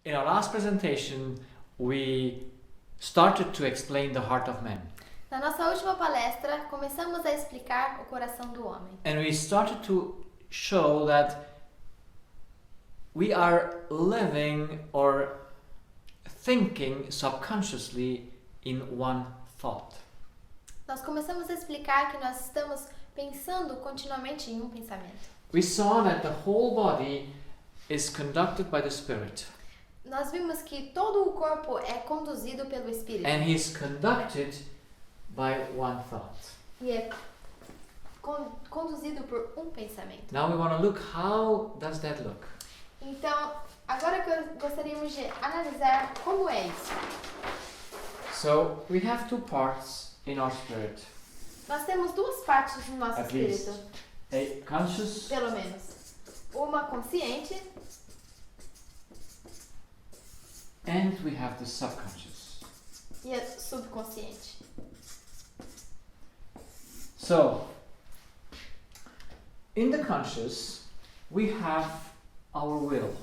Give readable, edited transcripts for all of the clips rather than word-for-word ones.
in our last presentation, we started to explain the heart of man. Na nossa última palestra, começamos a explicar o coração do homem. And we started to show that we are living or thinking subconsciously in one thought. Nós começamos a explicar que nós estamos pensando continuamente em um pensamento. We saw that the whole body is conducted by the Spirit. Nós vimos que todo o corpo é conduzido pelo Espírito. And he's conducted by one thought. E é conduzido por um pensamento. Now we want to look, how does that look? Então, agora que gostaríamos de analisar como é isso. So we have two parts in our spirit. Nós temos duas partes no nosso At espírito, least. A conscious pelo menos. Uma consciente and we have the subconscious. e a subconsciente. So, in the conscious, we have our will.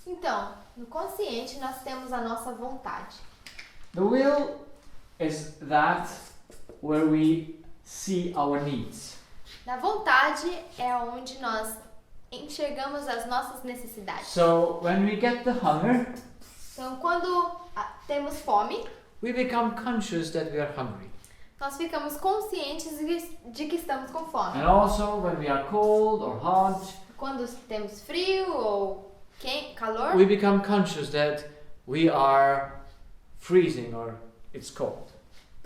Então, no consciente nós temos a nossa vontade. The will is that where we see our needs. Na vontade é onde nós enxergamos as nossas necessidades. So, when we get the hunger, Então, quando temos fome, we become conscious that we are hungry. nós ficamos conscientes de que estamos com fome. And also, when we are cold or hot, Quando temos frio ou calor, we become conscious that we are freezing or it's cold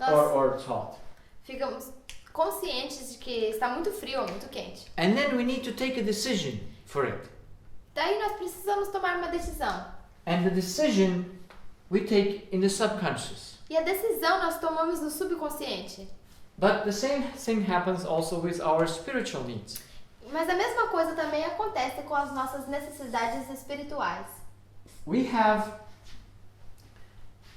nós or it's hot. ficamos conscientes de que está muito frio ou muito quente. And then we need to take a decision for it. Daí nós precisamos tomar uma decisão. And the decision we take in the subconscious. E a decisão nós tomamos no subconsciente. But the same thing happens also with our spiritual needs. Mas a mesma coisa também acontece com as nossas necessidades espirituais. We have,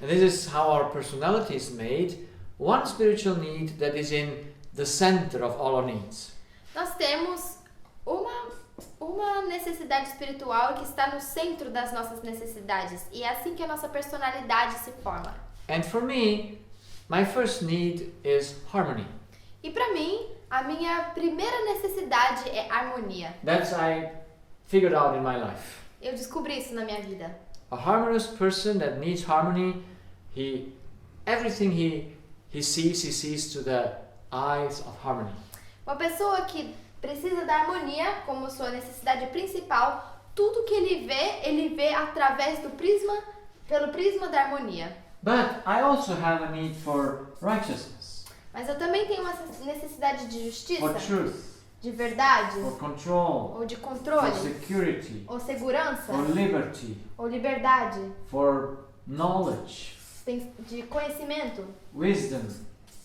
and this is how our personality is made, one spiritual need that is in the center of all our needs. Nós temos uma necessidade espiritual que está no centro das nossas necessidades. E é assim que a nossa personalidade se forma. And for me, my first need is harmony. E para mim, a minha primeira necessidade é harmonia. That's I figured out in my life. Eu descobri isso na minha vida. A harmonious person that needs harmony, everything he sees to the eyes of harmony. Uma pessoa que precisa da harmonia como sua necessidade principal, tudo que ele vê através pelo prisma da harmonia. But I also have a need for righteousness, Mas eu também tenho uma necessidade de justiça, for truth, de verdade, for control, ou de for controle, security, ou segurança, for liberty, ou liberdade, for knowledge, de conhecimento, wisdom,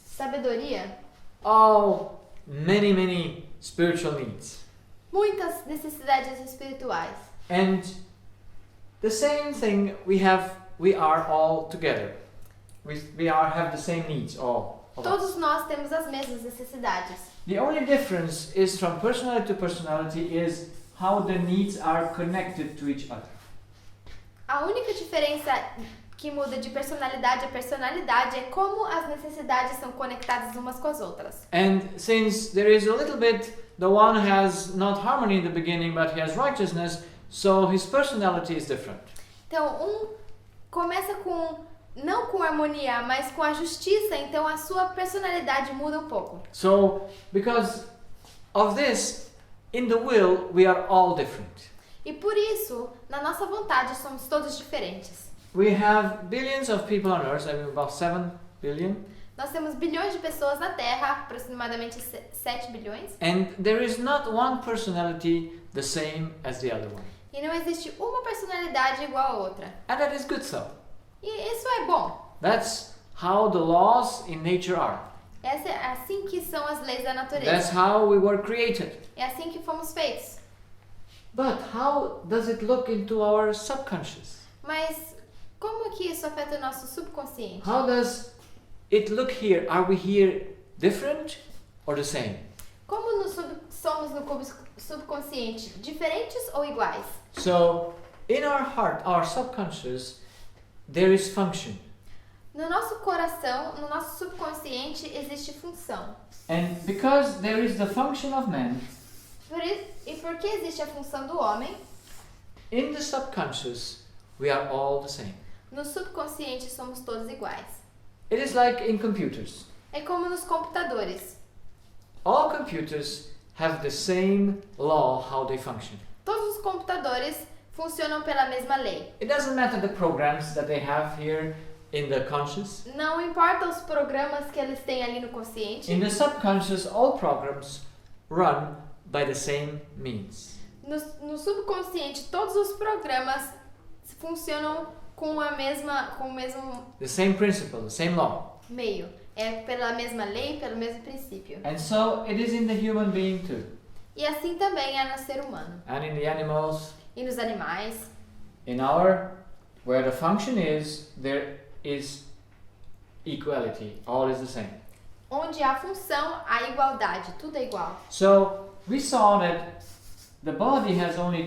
sabedoria. all many spiritual needs. Muitas necessidades espirituais. And the same thing we are all together. We have the same needs, all of us. Todos nós temos as mesmas necessidades. The only difference is from personality to personality is how the needs are connected to each other. A única diferença que muda de personalidade a personalidade é como as necessidades são conectadas umas com as outras. And since there is a little bit, the one has not harmony in the beginning, but he has righteousness, so his personality is different. Então, começa não com harmonia, mas com a justiça, então a sua personalidade muda um pouco. So, because of this, in the will, we are all different. E por isso, na nossa vontade, somos todos diferentes. We have billions of people on Earth, I mean about 7 billion. Nós temos bilhões de pessoas na Terra, aproximadamente 7 bilhões. And there is not one personality the same as the other one. E não existe uma personalidade igual a outra. And that is good so. E isso é bom. That's how the laws in nature are. É assim que são as leis da That's natureza. how we were created. É assim que fomos feitos. But how does it look into our subconscious? Mas como que isso afeta o nosso subconsciente? How does it look here? Are we here different or the same? Como somos no subconsciente? Diferentes ou iguais? So, in our heart, our subconscious, there is function. No nosso coração, no nosso subconsciente, existe função. And because there is the function of man, E porque existe a função do homem, in the subconscious, we are all the same. no subconsciente somos todos iguais. It is like in computers. É como nos computadores. All computers have the same law how they function. Todos os computadores funcionam pela mesma lei. It doesn't matter the programs that they have here in the conscious. Não importa os programas que eles têm ali no consciente. In the subconscious, all programs run by the same means. No subconsciente, todos os programas funcionam com o mesmo The same principle, the same law. meio. É pela mesma lei, pelo mesmo princípio. And so it is in the human being too. E assim também é no ser humano. And in the animals, E nos animais. where the function is, there is equality. All is the same. Onde há função, há igualdade. Tudo é igual. So we saw that the body has only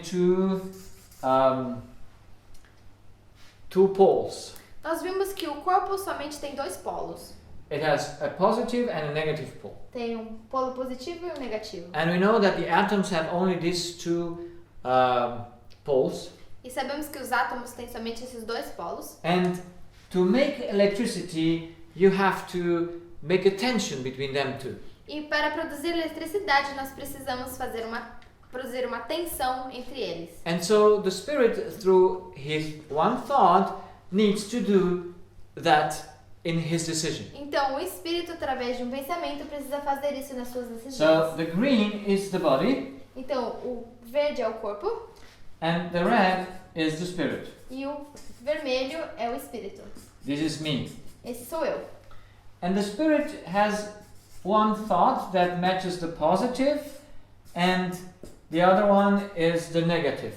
two poles. Nós vimos que o corpo somente tem dois polos. It has a positive and a negative pole. Tem um polo positivo e um negativo. And we know that the atoms have only these two poles. E sabemos que os átomos têm somente esses dois polos. And to make electricity, you have to make a tension between them two. E para produzir eletricidade, nós precisamos produzir uma tensão entre eles. And so the spirit, through his one thought, needs to do that in his decision. Então, o espírito, através de um pensamento, precisa fazer isso nas suas decisões. So the green is the body, Então, o verde é o corpo and the red is the spirit. e o vermelho é o espírito. This is me. Esse sou eu. And the spirit has one thought that matches the positive, and the other one is the negative.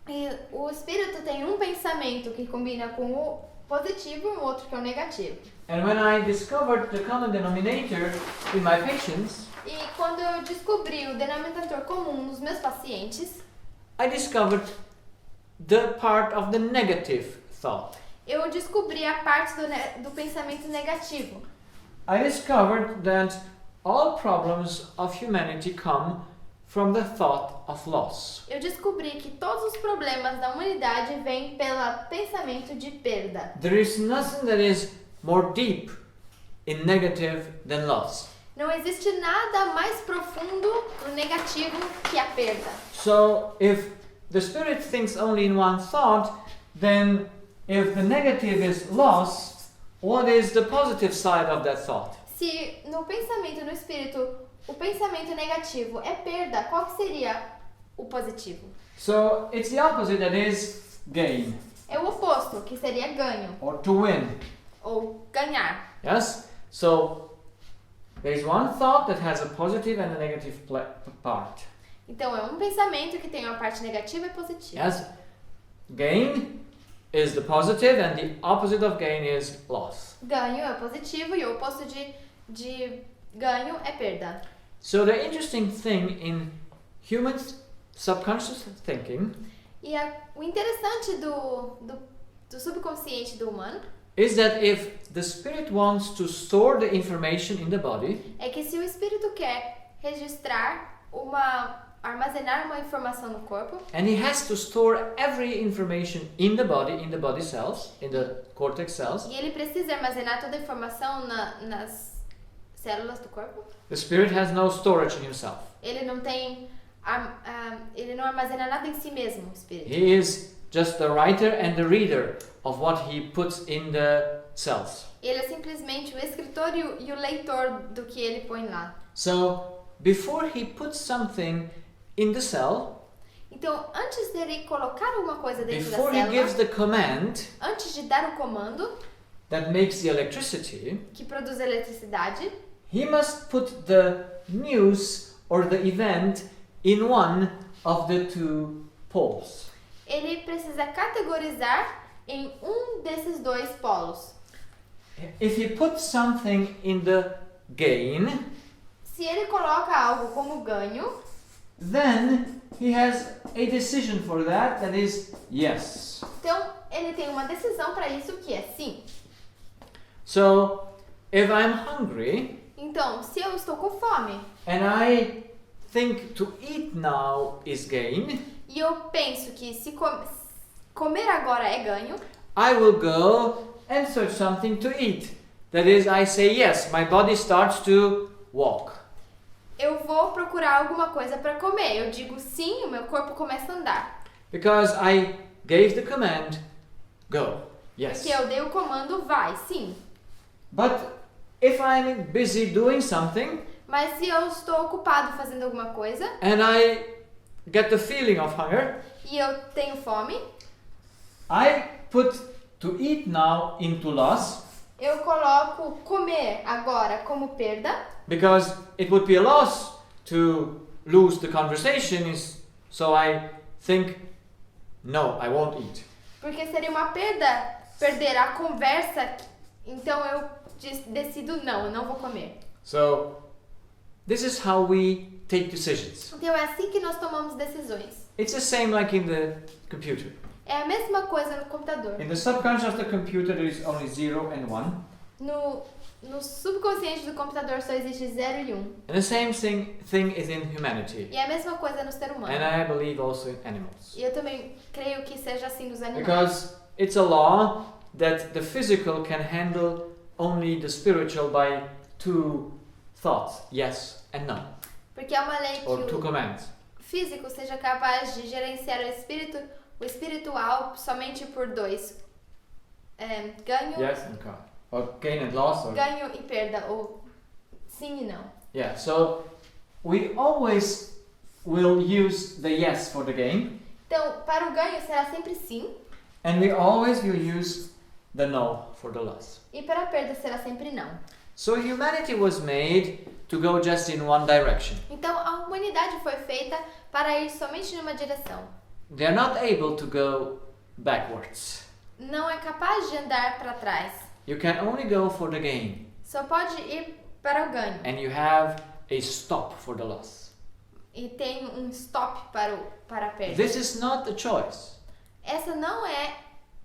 E o espírito tem um pensamento que combina com o positivo e um outro que é o negativo. And when I discovered the common denominator in my patients, E quando eu descobri o denominador comum nos meus pacientes, I discovered the part of the negative thought. eu descobri a parte do pensamento negativo. I discovered that all problems of humanity come from the thought of loss. Eu descobri que todos os problemas da humanidade vêm pelo pensamento de perda. There is nothing that is more deep in negative than loss. Não existe nada mais profundo no negativo que a perda. So if the spirit thinks only in one thought, then if the negative is loss, what is the positive side of that thought? Se no pensamento no espírito o pensamento negativo é perda, qual que seria o positivo? So it's the opposite, that is gain É o oposto, que seria ganho or to win. ou ganhar. Yes? So there is one thought that has a positive and a negative part. Então é um pensamento que tem uma parte negativa e positiva. Yes? Gain is the positive and the opposite of gain is loss. Ganho é positivo e o oposto de ganho é perda. So the interesting thing in human subconscious thinking O interessante do subconsciente do humano is that if the spirit wants to store the information in the body, é que se o espírito quer registrar armazenar uma informação no corpo, and he has to store every information in the body cells, in the cortex cells, e ele precisa armazenar toda a informação nas células do corpo, the spirit has no storage in himself. ele não armazena nada em si mesmo, o espírito. He is just the writer and the reader of what he puts in the cells. Ele é simplesmente o escritor e o leitor do que ele põe lá. So before he puts something in the cell, Então, antes dele colocar alguma coisa dentro da before he gives célula, the command antes de dar o comando that makes the electricity, que produz a eletricidade, he must put the news or the event in one of the two poles. ele precisa categorizar em um desses dois polos. If he puts something in the gain, Se ele coloca algo como ganho, then he has a decision for that is yes. Então, ele tem uma decisão para isso que é sim. So, if I'm hungry Então, se eu estou com fome and I think to eat now is gain, e eu penso que se comer agora é ganho, I will go and search something to eat. That is, I say yes, my body starts to walk. eu vou procurar alguma coisa para comer. Eu digo sim, o meu corpo começa a andar. Because I gave the command, go. Yes. Porque eu dei o comando vai, sim. But if I'm busy doing something Mas se eu estou ocupado fazendo alguma coisa and I get the feeling of hunger, e eu tenho fome, I put to eat now into loss eu coloco comer agora como perda, because it would be a loss to lose the conversation, so I think, no, I won't eat. porque seria uma perda perder a conversa, então eu decido não, eu não vou comer. So this is how we take decisions. Então é assim que nós tomamos decisões. It's the same like in the computer. É a mesma coisa no computador. In the subconscious of the computer there is only 0 and 1. No subconsciente do computador só existe 0 e 1. And the same thing is in humanity. E é a mesma coisa no ser humano. And I believe also in animals. E eu também creio que seja assim nos animais. Because it's a law that the physical can handle only the spiritual by 2 thoughts, yes and no, Porque é uma lei que or 2 o commands. físico seja capaz de gerenciar o espiritual somente por 2. Ganho, Yes and no. Or gain and loss. Or ganho e perda, ou sim e não. yeah, so we always will use the yes for the gain, Então, para o ganho será sempre sim, and we always will use the no for the loss. e para a perda será sempre não. So humanity was made to go just in one direction. Então, a humanidade foi feita para ir somente numa direção. They are not able to go backwards. Não é capaz de andar para trás. You can only go for the gain, Só pode ir para o ganho. and you have a stop for the loss. E tem um stop para a perda. This is not a choice. Essa não é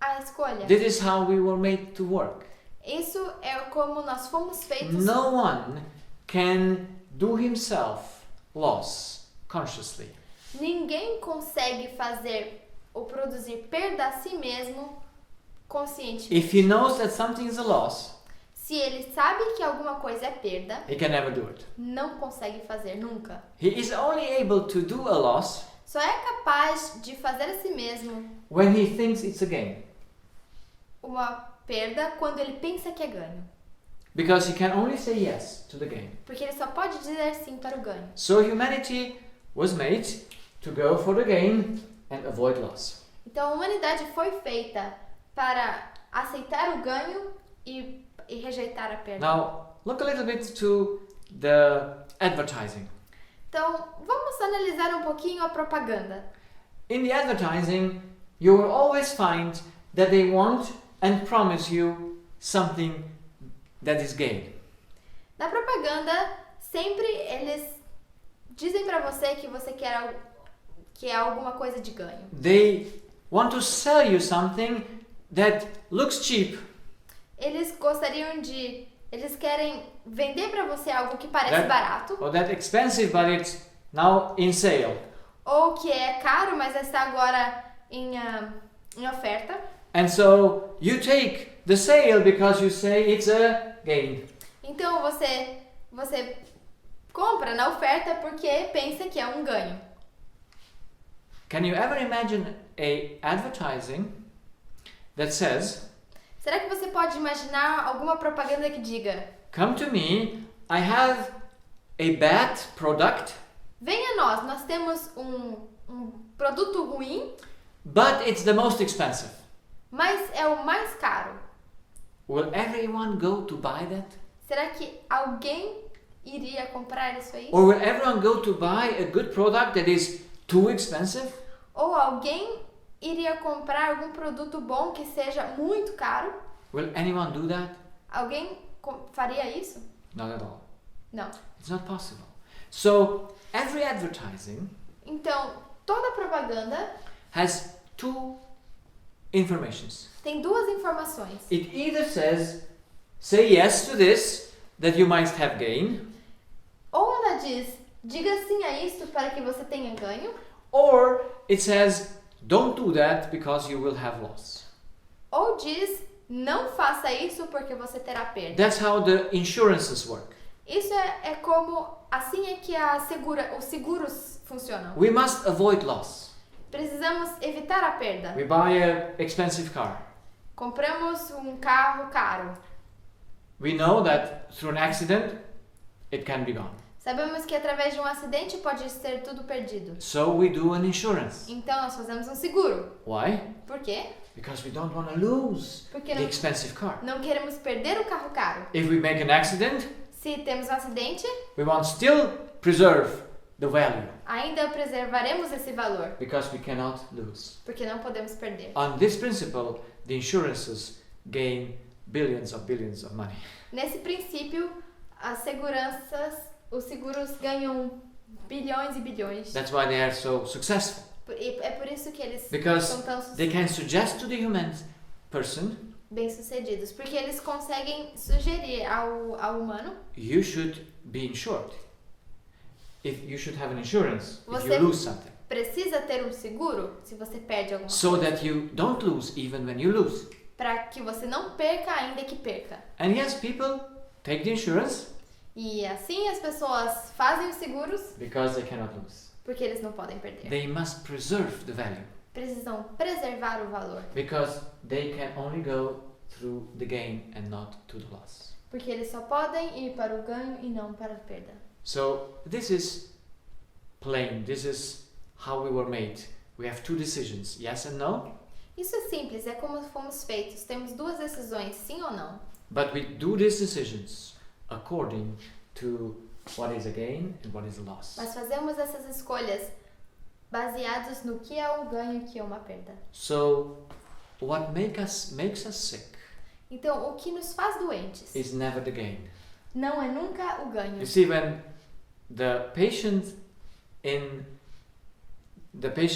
a escolha. This is how we were made to work. Isso é como nós fomos feitos. No one can do himself loss consciously. Ninguém consegue fazer ou produzir perda a si mesmo conscientemente. If he knows that something is a loss, Se ele sabe que alguma coisa é perda, he can never do it. não consegue fazer nunca. He is only able to do a loss Só é capaz de fazer a si mesmo when he thinks it's a gain. uma perda quando ele pensa que é ganho. Because he can only say yes to the gain. Porque ele só pode dizer sim para o ganho. So humanity was made to go for the gain and avoid loss. Então a humanidade foi feita para aceitar o ganho e rejeitar a perda. Now, look a little bit to the advertising. Então vamos analisar um pouquinho a propaganda. In the advertising, you will always find that they want and promise you something that is gain. Na propaganda, sempre eles dizem para você que você quer alguma coisa de ganho. They want to sell you something that looks cheap, Eles querem vender para você algo que parece barato or that expensive, but it's now in sale. ou que é caro, mas está agora em oferta. And so you take the sale because you say it's a gain. Então você compra na oferta porque pensa que é um ganho. Can you ever imagine a advertising that says, Será que você pode imaginar alguma propaganda que diga: come to me, I have a bad product, venha nós temos um produto ruim, but it's the most expensive. mas é o mais caro. Will everyone go to buy that? Será que alguém iria comprar isso aí? Or will everyone go to buy a good product that is too expensive? Ou alguém iria comprar algum produto bom que seja muito caro? Will anyone do that? Alguém faria isso? Not at all. Não. It's not possible. So every advertising Então, toda propaganda has two informations. tem duas informações. It either says, say yes to this, that you might have gain, Ou ela diz, diga sim a isto para que você tenha ganho, or it says, don't do that because you will have loss. ou diz, não faça isso porque você terá perda. That's how the insurances work. Isso é como, assim é que os seguros funcionam. We must avoid loss. Precisamos evitar a perda. We buy an expensive car. Compramos um carro caro. We know that through an accident, it can be gone. Sabemos que através de um acidente pode ser tudo perdido. So we do an insurance. Então nós fazemos um seguro. Why? Por quê? Because we don't want to lose Porque the expensive car. não queremos perder o carro caro. If we make an accident, Se temos um acidente, we want to still preserve the value ainda preservaremos esse valor, because we cannot lose. porque não podemos perder. On this principle, the insurances gain billions of money. Nesse princípio, os seguros ganham bilhões e bilhões. That's why they are so successful. E é por isso que eles Because são tão they can suggest to the human person, bem-sucedidos, porque eles conseguem sugerir ao humano, you should be insured. If you should have an insurance if Você- you lose something. precisa ter um seguro se você perde alguma So coisa, that you don't lose even when you lose. para que você não perca ainda que perca. And yes, people take the insurance E assim as pessoas fazem os seguros because they cannot lose. porque eles não podem perder. They must preserve the value Precisam preservar o valor, because they can only go through the gain and not to the loss. porque eles só podem ir para o ganho e não para a perda. So this is plain. This is how we were made. We have two decisions, yes and no, Isso é simples, é como fomos feitos. Temos duas decisões, sim ou não. but we do these decisions according to what is a gain and what is a loss. Mas fazemos essas escolhas baseados no que é um ganho e o que é uma perda. So what makes us sick Então, o que nos faz doentes is never the gain. não é nunca o ganho. You see, when the patient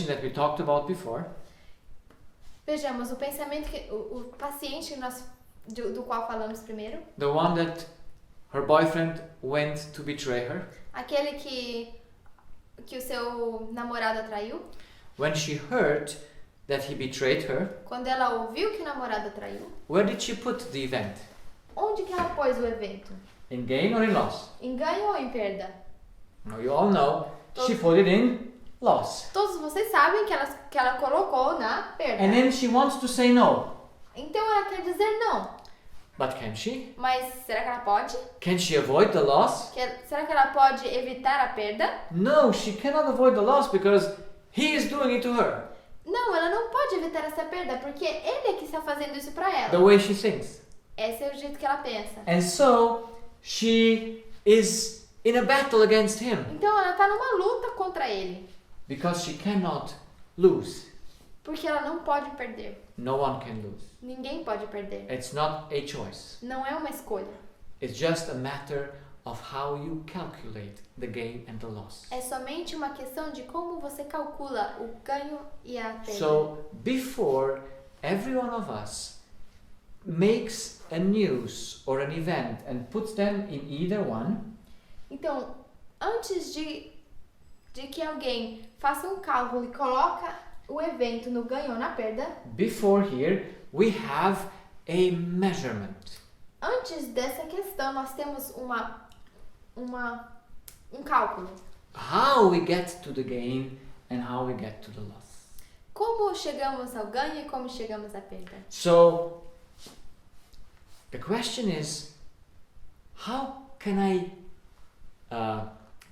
that we talked about before, Vejamos, o pensamento o paciente do qual falamos primeiro, the one that her boyfriend went to betray her, aquele que o seu namorado atraiu, when she heard that he betrayed her, quando ela ouviu que o namorado atraiu, where did she put the event? onde que ela pôs o evento? In gain or in loss? Em ganho ou em perda? Now you all know she put it in loss. Todos vocês sabem que ela colocou na perda. And then she wants to say no. Então ela quer dizer não. But can she? Mas será que ela pode? Can she avoid the loss? Será que ela pode evitar a perda? No, she cannot avoid the loss because he is doing it to her. Não, ela não pode evitar essa perda porque ele é que está fazendo isso para The ela. way she thinks. Esse é o jeito que ela pensa. And so she is in a battle against him Então ela está numa luta contra ele because she cannot lose. porque ela não pode perder. No one can lose. Ninguém pode perder. It's not a choice. Não é uma escolha. It's just a matter of how you calculate the gain and the loss. É somente uma questão de como você calcula o ganho e a perda. So before every one of us makes a news or an event and puts them in either one, Então, antes de que alguém faça um cálculo e coloca o evento no ganho ou na perda, before here we have a measurement. antes dessa questão nós temos um cálculo. How we get to the gain and how we get to the loss. Como chegamos ao ganho e como chegamos à perda. So the question is, how can I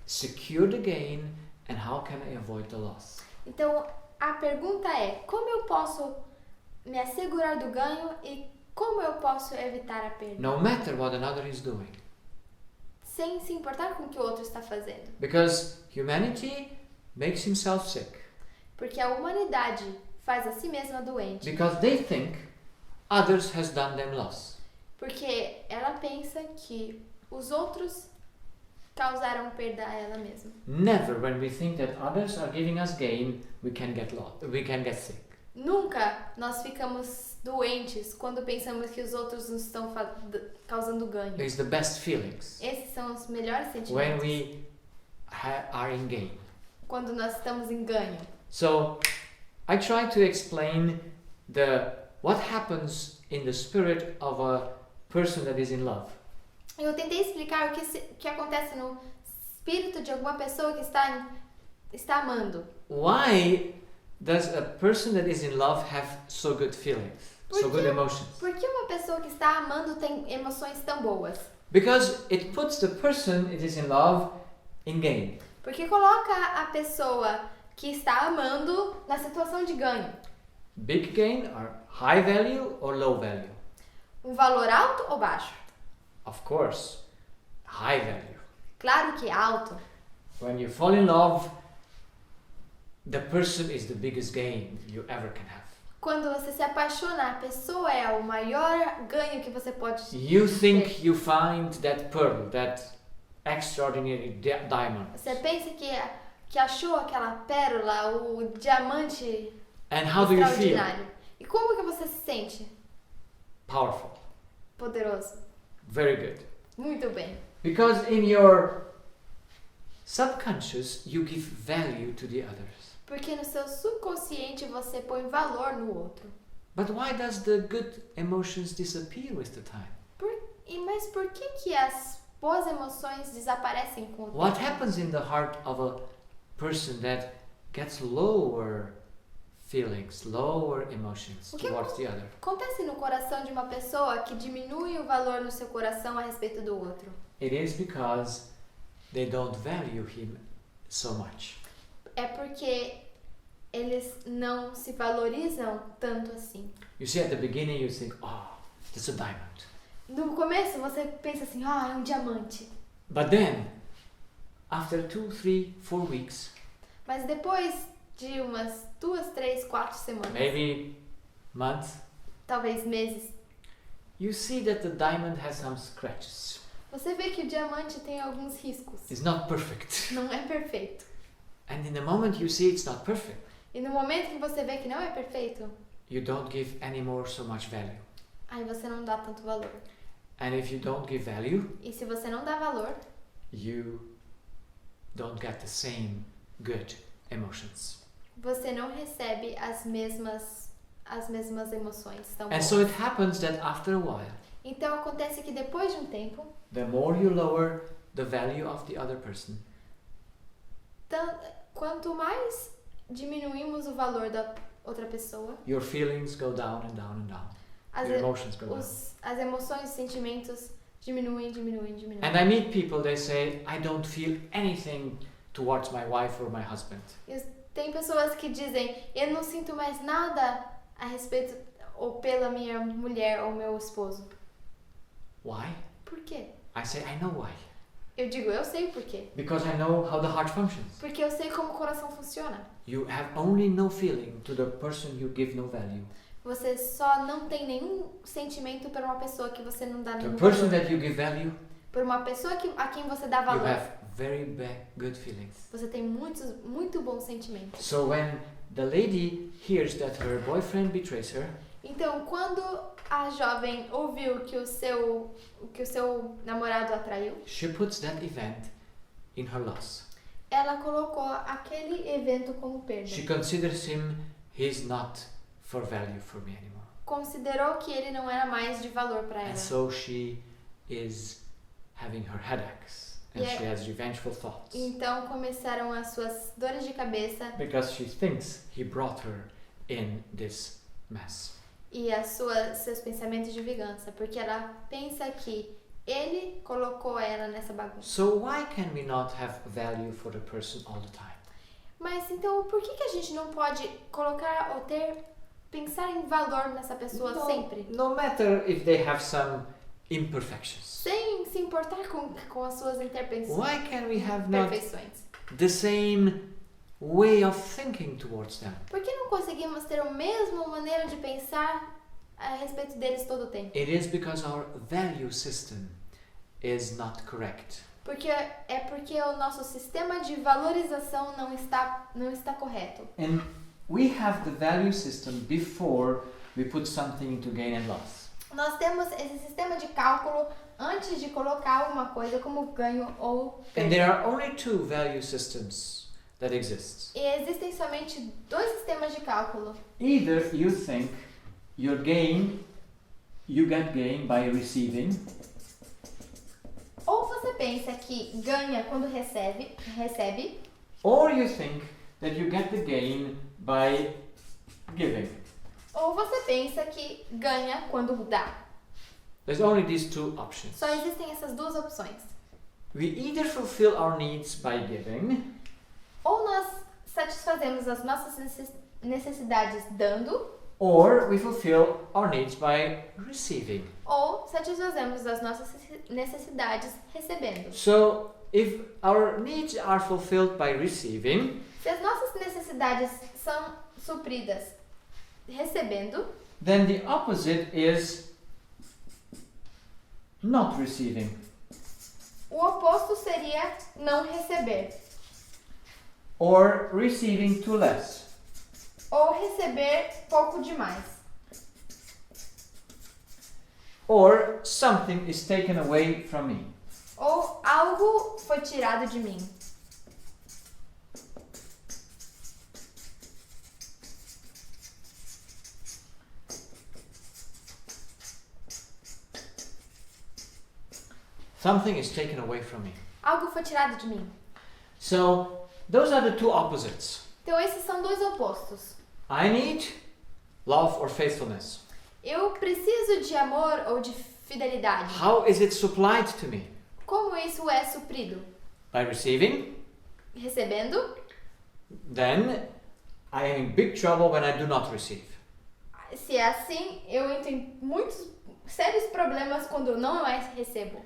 secure the gain and how can I avoid the loss? Então, a pergunta é, como eu posso me assegurar do ganho e como eu posso evitar a perda? No matter what another is doing. Sem se importar com o que o outro está fazendo. Because humanity makes himself sick. Porque a humanidade faz a si mesma doente. Because they think others has done them loss. Porque ela pensa que os outros causaram perda a ela mesma. Never when we think that others are giving us gain, we can get sick. Nunca nós ficamos doentes quando pensamos que os outros nos estão causando ganho. It's the best feelings Esses são os melhores when sentimentos we are in gain. quando nós estamos em ganho. So I try to explain what happens in the spirit of a person that is in love. Eu tentei explicar o que acontece no espírito de alguma pessoa que está amando. Why does a person that is in love have so good feelings, so good emotions? Por que uma pessoa que está amando tem emoções tão boas? Because it puts the person that is in love in gain. Porque coloca a pessoa que está amando na situação de ganho. Big gain or high value or low value? Um valor alto ou baixo? Of course, high value. Claro que alto. When you fall in love, the person is the biggest gain you ever can have. Quando você se apaixona, a pessoa é o maior ganho que você pode You ter. think you find that pearl, that extraordinary diamond. Você pensa que achou aquela pérola, o diamante And how do you feel? extraordinário. E como que você se sente? Powerful. Poderoso. Very good. Muito bem. Because in your subconscious, you give value to the others. Porque no seu subconsciente você põe valor no outro. But why does the good emotions disappear with the time? Mas por que as boas emoções desaparecem com o tempo? What happens in the heart of a person that gets lower feelings, lower emotions O que towards the other? acontece no coração de uma pessoa que diminui o valor no seu coração a respeito do outro? It is because they don't value him so much. É porque eles não se valorizam tanto assim. You see, at the beginning you think, oh, that's a diamond. No começo você pensa assim, é um diamante. But then, after 2, 3, 4 weeks, Mas depois de umas 2, 3, 4 semanas, maybe months, talvez meses, you see that the diamond has some scratches. você vê que o diamante tem alguns riscos. It's not perfect. Não é perfeito. And in the moment you see it's not perfect, E no momento que você vê que não é perfeito, you don't give anymore so much value. aí você não dá tanto valor. And if you don't give value, E se você não dá valor, you don't get the same good emotions. você não recebe as mesmas emoções tão And boas. so it happens that after a while, Então acontece que depois de um tempo, the more you lower the value of the other person, quanto mais diminuímos o valor da outra pessoa, your feelings go down and down and down. as, Your emotions go down. as emoções, os sentimentos diminuem. And I meet people, they say, I don't feel anything towards my wife or my husband. Tem pessoas que dizem, eu não sinto mais nada a respeito ou pela minha mulher ou meu esposo. Why? Por quê? I say, I know why. Eu digo, eu sei por quê. Because I know how the heart functions. Porque eu sei como o coração funciona. You have only no feeling to the person you give no value. Você só não tem nenhum sentimento por uma pessoa que você não dá The nenhum person valor. that you give value, Por uma pessoa a quem você dá you valor, have very good feelings. você tem muito bons sentimentos. So when the lady hears that her boyfriend betrays her, Então, quando a jovem ouviu que o seu namorado a traiu, she puts that event in her loss. ela colocou aquele evento como perda. She considers him, he's not for value for me anymore. Considerou que ele não era mais de valor para ela. And so she is having her headaches and Yeah. she has revengeful thoughts. Então começaram as suas dores de cabeça Because she thinks he brought her in this mess. e seus pensamentos de vingança, porque ela pensa que ele colocou ela nessa bagunça. So why can we not have value for the person all the time? Mas então, por que a gente não pode colocar ou pensar em valor nessa pessoa sempre? No matter if they have some imperfections. Sem se importar com as suas Why can we have not imperfeições. the same way of thinking towards them? Por que não conseguimos ter a mesma maneira de pensar a respeito deles todo o tempo? It is because our value system is not correct. Porque o nosso sistema de valorização não está correto. And we have the value system before we put something into gain and loss. Nós temos esse sistema de cálculo antes de colocar alguma coisa como ganho ou And perda. there are only two value systems that exist. E existem somente dois sistemas de cálculo. Either you think you get gain by receiving, Ou você pensa que ganha quando recebe, or you think that you get the gain by giving. ou você pensa que ganha quando dá. There's only these two options. Só existem essas duas opções. We either fulfill our needs by giving, Ou nós satisfazemos as nossas necessidades dando, or we fulfill our needs by receiving. ou satisfazemos as nossas necessidades recebendo. So, if our needs are fulfilled by receiving, Se as nossas necessidades são supridas recebendo, then the opposite is not receiving. o oposto seria não receber, Or receiving too less. ou receber pouco demais, Or something is taken away from me. ou algo foi tirado de mim. Something is taken away from me. Algo foi tirado de mim. So, those are the two opposites. Então esses são dois opostos. I need love or faithfulness. Eu preciso de amor ou de fidelidade. How is it supplied to me? Como isso é suprido? By receiving? Recebendo? Then I am in big trouble when I do not receive. Se é assim, eu entro em muitos sérios problemas quando eu não recebo.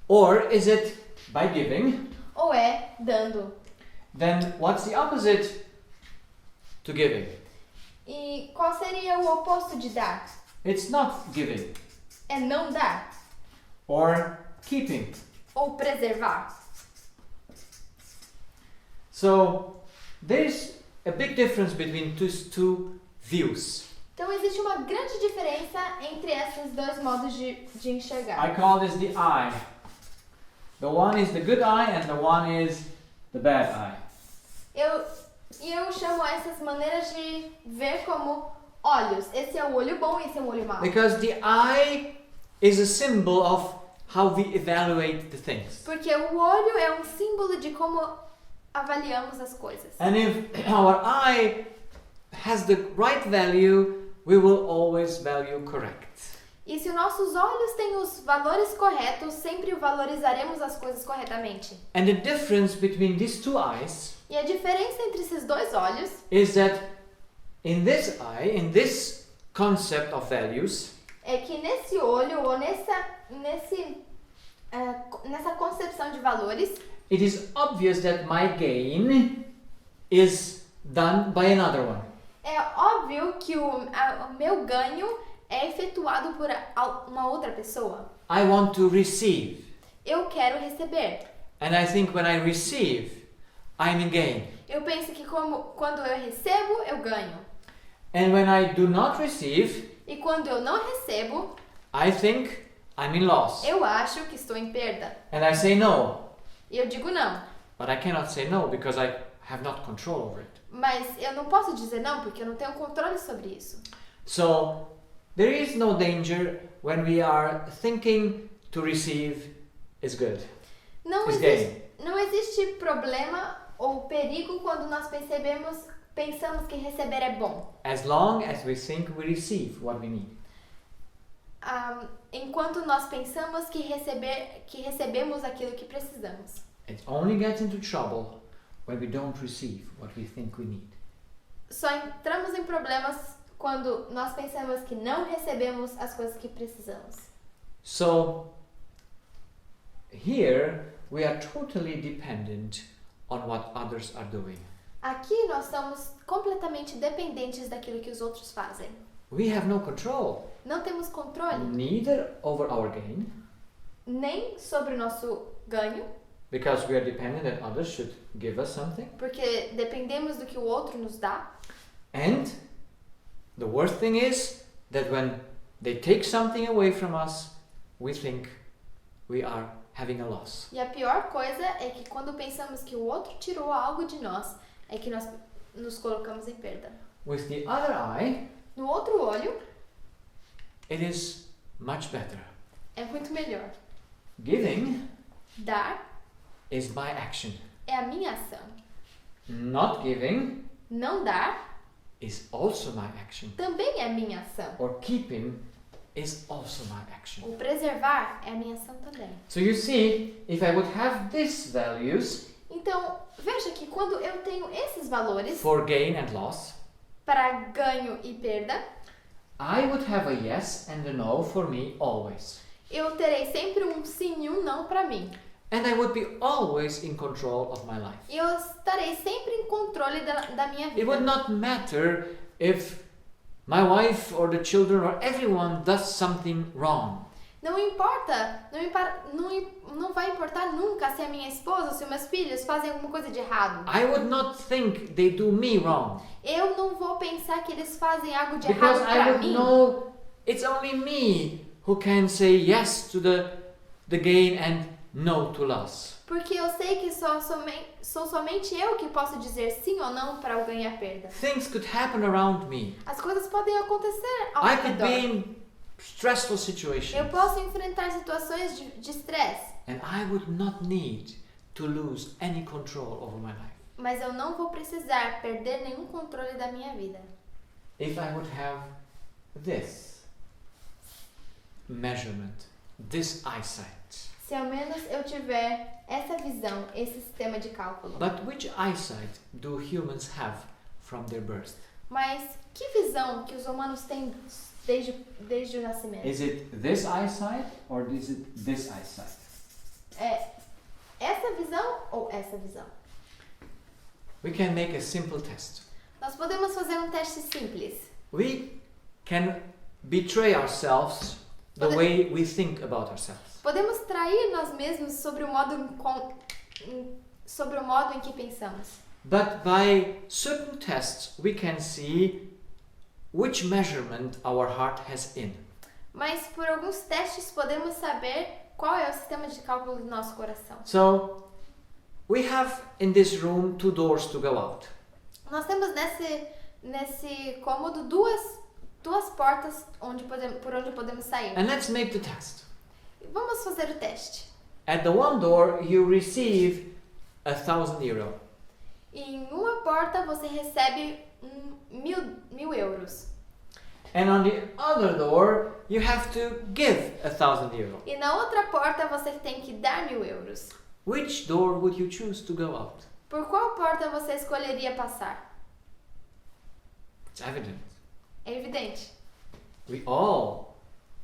Or is it by giving? Ou é dando. Then what's the opposite to giving? E qual seria o oposto de dar? It's not giving. É não dar. Or keeping. Ou preservar. So there's a big difference between these two views. Então existe uma grande diferença entre esses dois modos de enxergar. I call this the eye. The one is the good eye and the one is the bad eye. Eu chamo essas maneiras de ver como olhos. Esse é o olho bom e esse é o olho mau. Because the eye is a symbol of how we evaluate the things. Porque o olho é um símbolo de como avaliamos as coisas. And if our eye has the right value, we will always value correct. E se os nossos olhos têm os valores corretos, sempre valorizaremos as coisas corretamente. And the difference between these two eyes E a diferença entre esses dois olhos is that in this eye, in this concept of values, é que nesse olho ou nessa concepção de valores, it is obvious that my gain is done by another one. é óbvio que o meu ganho é efetuado por uma outra pessoa. I want to receive. Eu quero receber. And I think when I receive, I'm in gain. Eu penso que quando eu recebo, eu ganho. And when I do not receive, E quando eu não recebo, I think I'm in loss. eu acho que estou em perda. And I say no. E eu digo não. But I cannot say no because I have not control over it. Mas eu não posso dizer não porque eu não tenho controle sobre isso. So, there is no danger when we are thinking to receive is good. Não existe problema ou perigo quando nós pensamos que receber é bom. As long as we think we receive what we need. Enquanto nós pensamos que recebemos aquilo que precisamos. It only gets into trouble when we don't receive what we think we need. Só entramos em problemas quando nós pensamos que não recebemos as coisas que precisamos. So, here we are totally dependent on what others are doing. Aqui nós estamos completamente dependentes daquilo que os outros fazem. We have no control, Não temos controle neither over our gain, nem sobre o nosso ganho, because we are dependent that others should give us something. Porque dependemos do que o outro nos dá. And the worst thing is that when they take something away from us, we think we are having a loss. E a pior coisa é que quando pensamos que o outro tirou algo de nós, é que nós nos colocamos em perda. With the other eye, No outro olho, it is much better. é muito melhor. Giving Dar is my action. é a minha ação. Not giving Não dar is also my action. também é a minha ação. Or keeping is also my action. O preservar é a minha ação também. So you see, if I would have these values Então, veja que quando eu tenho esses valores for gain and loss, para ganho e perda, I would have a yes and a no for me always. eu terei sempre um sim e um não para mim. And I would be always in control of my life. E eu estarei sempre em controle da minha It would vida. not matter if my wife or the children or everyone does something wrong. Não importa, não vai importar nunca se a minha esposa ou se meus filhos fazem alguma coisa de errado. I would not think they do me wrong. Eu não vou pensar que eles fazem algo de Because errado I para would mim. know it's only me who can say yes to the gain and no to loss. Porque eu sei que sou somente eu que posso dizer sim ou não para o ganhar perda. Things could happen around me. As coisas podem acontecer ao I meu could be redor. in stressful Eu situations. posso enfrentar situações de estresse, And I would not need to lose any control over my life. mas eu não vou precisar perder nenhum controle da minha vida. If I would have this measurement, this eyesight. Se ao menos eu tiver essa visão, esse sistema de cálculo. But which eyesight do humans have from their birth? Mas que visão que os humanos têm desde o nascimento? Is it this eyesight or is it this eyesight? É essa visão ou essa visão? We can make a simple test. Nós podemos fazer um teste simples. We can betray ourselves the way we think about ourselves. Podemos trair nós mesmos sobre o modo em que pensamos. But by certain tests, we can see which measurement our heart has in. Mas por alguns testes podemos saber qual é o sistema de cálculo do nosso coração. So, we have in this room 2 doors to go out. Nós temos nesse cômodo duas portas por onde podemos sair. And let's make the test. Vamos fazer o teste. At the one door, you receive €1,000. E em uma porta você recebe mil euros. And on the other door, you have to give €1,000. E na outra porta você tem que dar 1.000 euros. Which door would you choose to go out? Por qual porta você escolheria passar? It's evident. É evidente. We all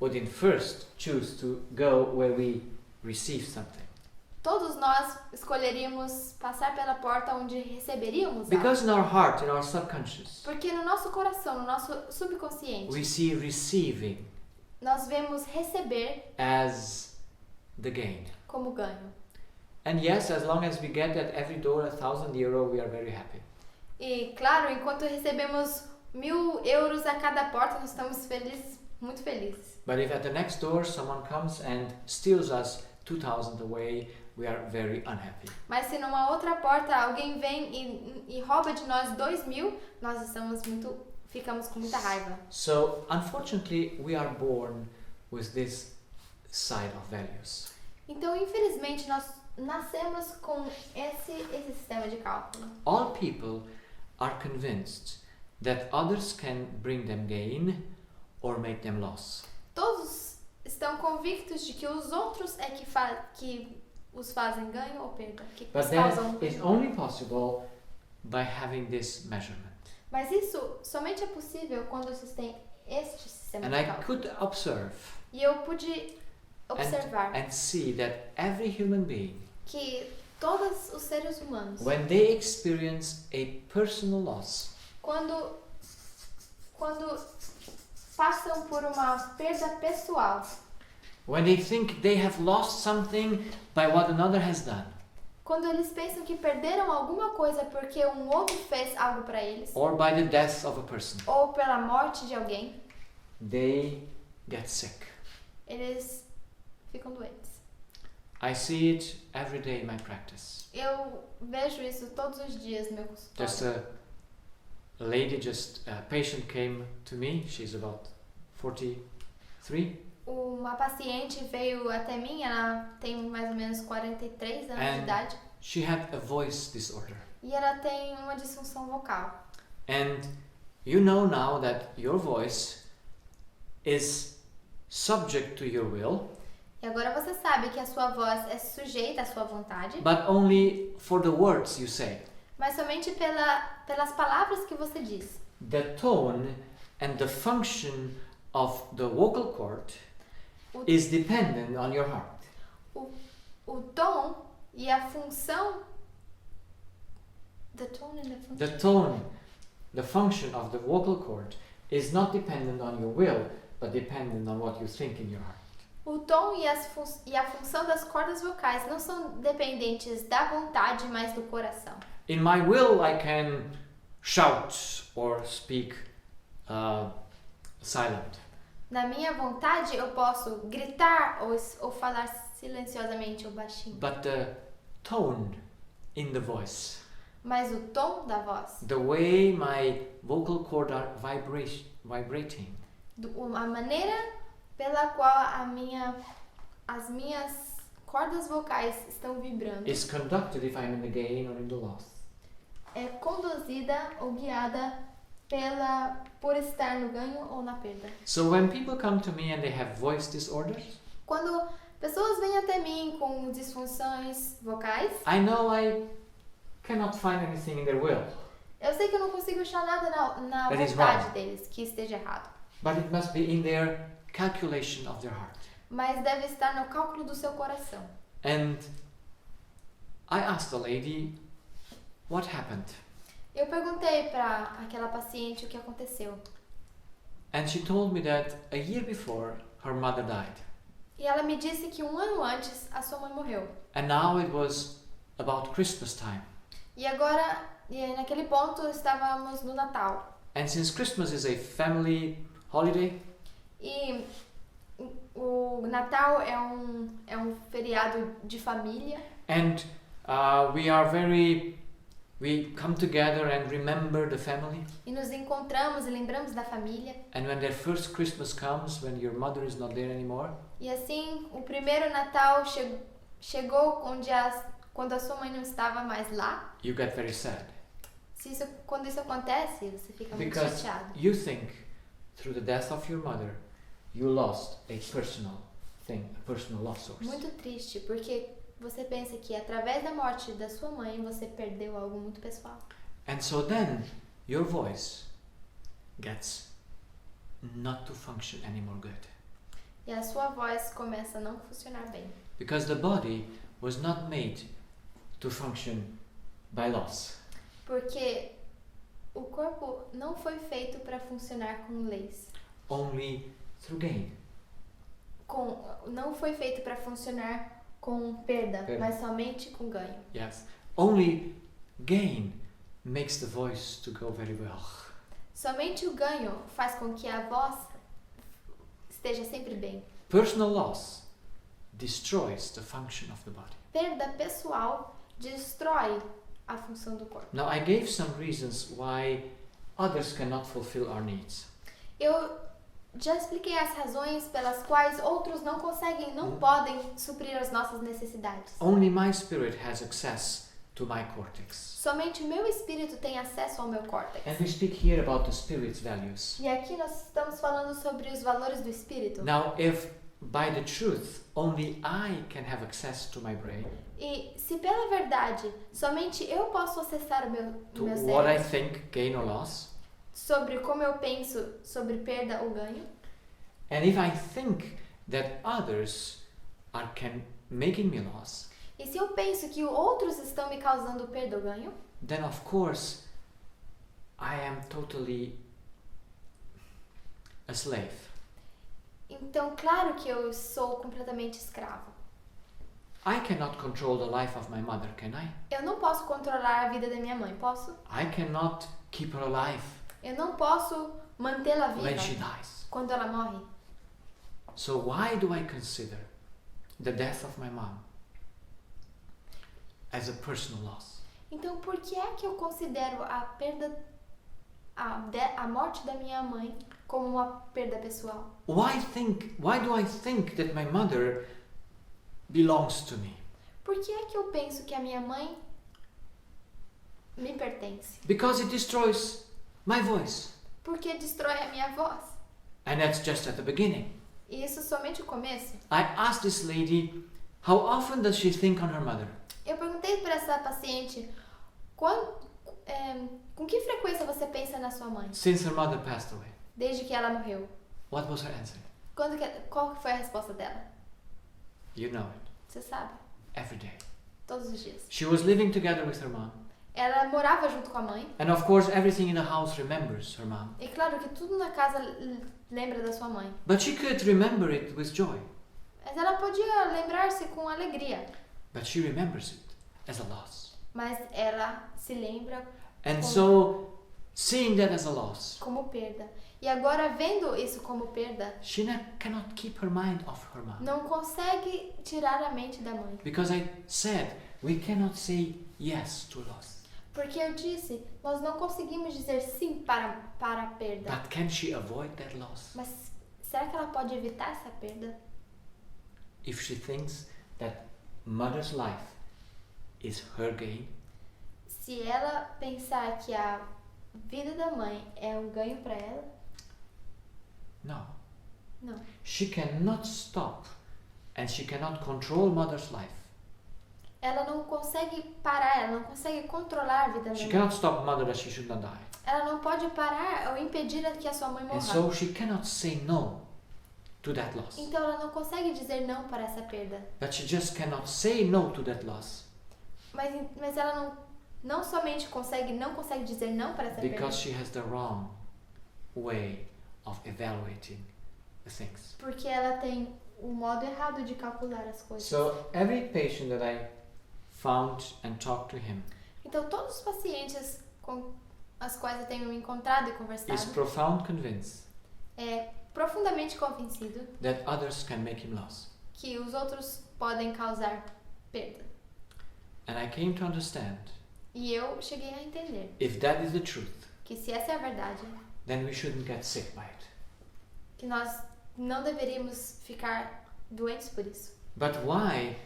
would in first choose to go where we receive something. Todos nós escolheríamos passar pela porta onde receberíamos algo. Because in our heart, in our subconscious, Porque no nosso coração, no nosso subconsciente, we see receiving nós vemos receber as the gain. como ganho. And yes, as long as we get at every door €1,000, we are very happy. E claro, enquanto recebemos 1.000 euros a cada porta, nós estamos felizes, muito felizes. But if at the next door someone comes and steals us 2,000 away, we are very unhappy. Mas se numa outra porta alguém vem e rouba de nós 2.000, nós ficamos com muita raiva. So, unfortunately, we are born with this side of values. Então, infelizmente, nós nascemos com esse sistema de cálculo. All people are convinced that others can bring them gain or make them loss. Todos estão convictos de que os outros é que os fazem ganho ou perda, que But os causam that is ganho. only possible by having this measurement. Mas isso somente é possível quando você tem este sistema And de I cálculo. could observe E eu pude observar and see that every human being, que todos os seres humanos, when they experience a personal loss, quando passam por uma perda pessoal, when they think they have lost something by what another has done, Quando eles pensam que perderam alguma coisa porque um outro fez algo para eles, or by the death of a person, ou pela morte de alguém, they get sick. eles ficam doentes. I see it every day in my practice. Eu vejo isso todos os dias no meu Just consultório. a patient came to me, she's about 43, Uma paciente veio até mim, ela tem mais ou menos 43 anos de idade, she had a voice disorder. e ela tem uma disfunção vocal. And you know now that your voice is subject to your will, E agora você sabe que a sua voz é sujeita à sua vontade, but only for the words you say. mas somente pelas palavras que você diz. The tone and the function of the vocal cord is dependent on your heart. O tom e a função... The tone and the function. The tone, the function of the vocal cord is not dependent on your will, but dependent on what you think in your heart. O tom e a função das cordas vocais não são dependentes da vontade, mas do coração. In my will, I can shout or speak silent. Na minha vontade, eu posso gritar ou falar silenciosamente ou baixinho. But the tone in the voice, Mas o tom da voz, the way my vocal cord are vibrating, a maneira pela qual as minhas cordas vocais estão vibrando, is conducted if I'm in the gain or in the loss. é conduzida ou guiada por estar no ganho ou na perda. So when people come to me and they have voice disorders, Quando pessoas vêm até mim com disfunções vocais, I know I cannot find anything in their will, eu sei que eu não consigo achar nada na That is vontade wrong. deles que esteja errado. but it must be in their calculation of their heart. Mas deve estar no cálculo do seu coração. And I asked the lady, what happened? Eu perguntei para aquela paciente o que aconteceu. And she told me that a year before her mother died. E ela me disse que 1 ano antes a sua mãe morreu. And now it was about Christmas time. E agora, naquele ponto, estávamos no Natal. And since Christmas is a family holiday, E o Natal é um feriado de família. and we come together and remember the family. E nos encontramos e lembramos da família. And when their first Christmas comes, when your mother is not there anymore, E assim, o primeiro Natal chegou quando a sua mãe não estava mais lá. you get very sad. Quando isso acontece, você fica muito Because chateado. you think, through the death of your mother, you lost a personal thing, a personal loss source. Muito triste, porque você pensa que através da morte da sua mãe, você perdeu algo muito pessoal. And so then, your voice gets not to function anymore good. E a sua voz começa a não funcionar bem. Because the body was not made to function by loss. Porque o corpo não foi feito para funcionar com leis. Only through gain. Não foi feito para funcionar com perda, Perda. mas somente com ganho. Yes. Only gain makes the voice to go very well. Somente o ganho faz com que a voz esteja sempre bem. Personal loss destroys the function of the body. Perda pessoal destrói a função do corpo. Now I gave some reasons why others cannot fulfill our needs. Eu já expliquei as razões pelas quais outros não podem suprir as nossas necessidades. Only my spirit has access to my cortex. Somente o meu espírito tem acesso ao meu córtex. And we speak here about the spirit's values. E aqui nós estamos falando sobre os valores do espírito. Now, if by the truth only I can have access to my brain, E se pela verdade somente eu posso acessar o meu to meu what I cérebro think, gain or loss, sobre como eu penso sobre perda ou ganho, and if I think that others are making me loss, e se eu penso que outros estão me causando perda ou ganho, then of course I am totally a slave. então claro que eu sou completamente escravo. I cannot control the life of my mother, can I? Eu não posso controlar a vida da minha mãe, posso? I cannot keep her alive Eu não posso mantê-la when she viva dies. quando ela morre. So why do I consider the death of my mom as a personal loss? Então, por que é que eu considero a perda, a morte da minha mãe como uma perda pessoal? Why do I think that my mother belongs to me? Por que é que eu penso que a minha mãe me pertence? Because it destroys my voice. Porque destrói a minha voz. And that's just at the beginning. E isso somente o começo. I asked this lady, how often does she think on her mother? Eu perguntei para essa paciente, com que frequência você pensa na sua mãe? Since her mother passed away. Desde que ela morreu. What was her answer? Qual que foi a resposta dela? You know it. Você sabe? Every day. Todos os dias. She was living together with her mom. Ela morava junto com a mãe. And of course everything in the house remembers her mom. E claro que tudo na casa lembra da sua mãe. But she could remember it with joy. Mas ela podia lembrar-se com alegria. But she remembers it as a loss. Mas ela se lembra And so, seeing that as a loss, como perda. E agora, vendo isso como perda, she cannot keep her mind off her mom. não consegue tirar a mente da mãe. Because I said, we cannot say yes to loss. Porque eu disse, nós não conseguimos dizer sim para a perda. But can she avoid that loss? Mas será que ela pode evitar essa perda? If she thinks that mother's life is her gain, Se ela pensar que a vida da mãe é um ganho para ela, no. não. She cannot stop and she cannot control mother's life. Ela não consegue parar, ela não consegue controlar a vida da She mãe. cannot stop mother that she should not die. Ela não pode parar ou impedir que a sua mãe And morra. so she cannot say no to that loss. Então ela não consegue dizer não para essa perda. But she just cannot say no to that loss Mas ela não somente não consegue dizer não para essa perda. because she has the wrong way of evaluating the things. Porque ela tem o modo errado de calcular as coisas. So every patient that I found and talked to him Então todos os pacientes com as quais eu tenho me encontrado e is conversado profound convinced é profundamente convencido that others can make him loss. que os outros podem causar perda. And I came to understand E eu cheguei a entender if that is the truth, que se essa é a verdade, then we shouldn't get sick by it. que nós não deveríamos ficar doentes por isso. But why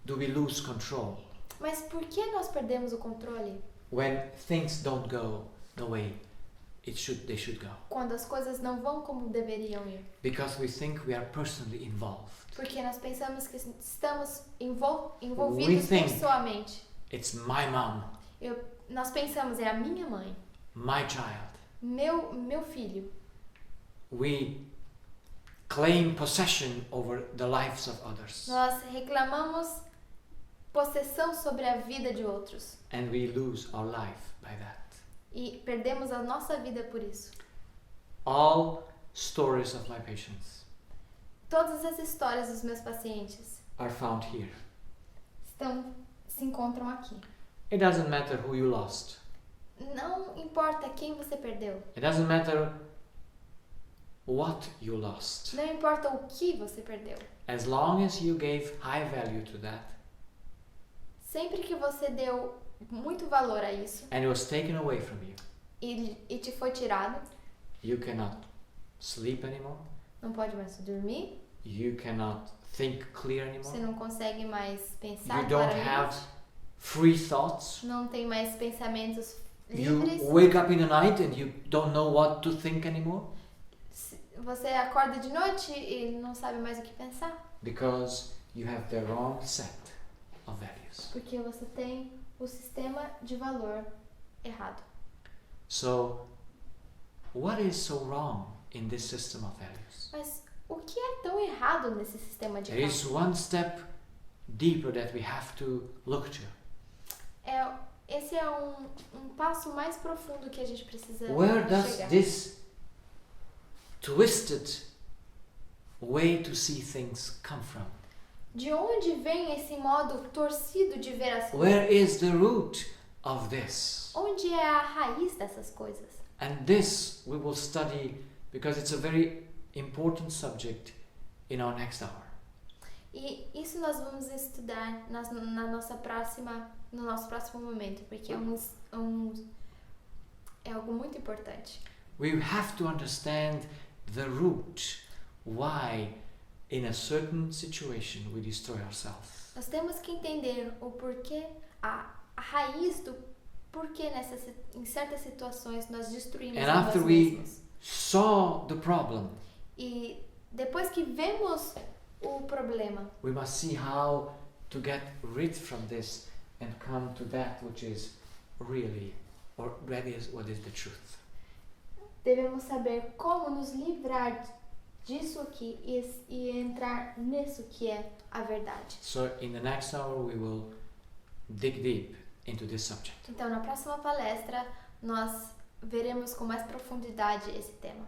do we lose control Mas por que nós perdemos o controle when things don't go the way they should go? quando as coisas não vão como deveriam ir? Because we think we are personally involved. Porque nós pensamos que estamos envolvidos think- pessoalmente. It's my mom, Nós pensamos, é a minha mãe, my child. meu filho. We claim possession over the lives of others. Nós reclamamos possessão sobre a vida de outros. And we lose our life by that. E perdemos a nossa vida por isso. All stories of my patients Todas as histórias dos meus pacientes are found here. se encontram aqui. It doesn't matter who you lost. Não importa quem você perdeu. It doesn't matter what you lost. Não importa o que você perdeu. As long as you gave high value to that Sempre que você deu muito valor a isso and it was taken away from you, e te foi tirado, you cannot sleep anymore. não pode mais dormir, You cannot think clear você anymore. não consegue mais pensar You don't claramente, have free thoughts. não tem mais pensamentos You livres. wake up in the night and you don't know what to think anymore Você acorda de noite e não sabe mais o que pensar, because you have the wrong set of values. porque você tem o sistema de valor errado. So, what is so wrong in this system of values? Mas o que é tão errado nesse sistema de There is valor? one step deeper that we have to look to. Esse é um passo mais profundo que a gente precisa Where does chegar. this twisted way to see things come from? De onde vem esse modo torcido de ver as coisas? Where is the root of this? Onde é a raiz dessas coisas? And this we will study because it's a very important subject in our next hour. E isso nós vamos estudar no nosso próximo momento, porque é algo muito importante. We have to understand the root, why in a certain situation we destroy ourselves. Nós temos que entender o porquê, a raiz do porquê em certas situações nós destruímos And nós after we mesmos. saw the problem, E depois que vemos o problema, we must see how to get rid from this and come to that which is really, or that is what is the truth. devemos saber como nos livrar disso aqui e entrar nisso que é a verdade. So in the next hour we will dig deep into this subject. Então, na próxima palestra, nós veremos com mais profundidade esse tema.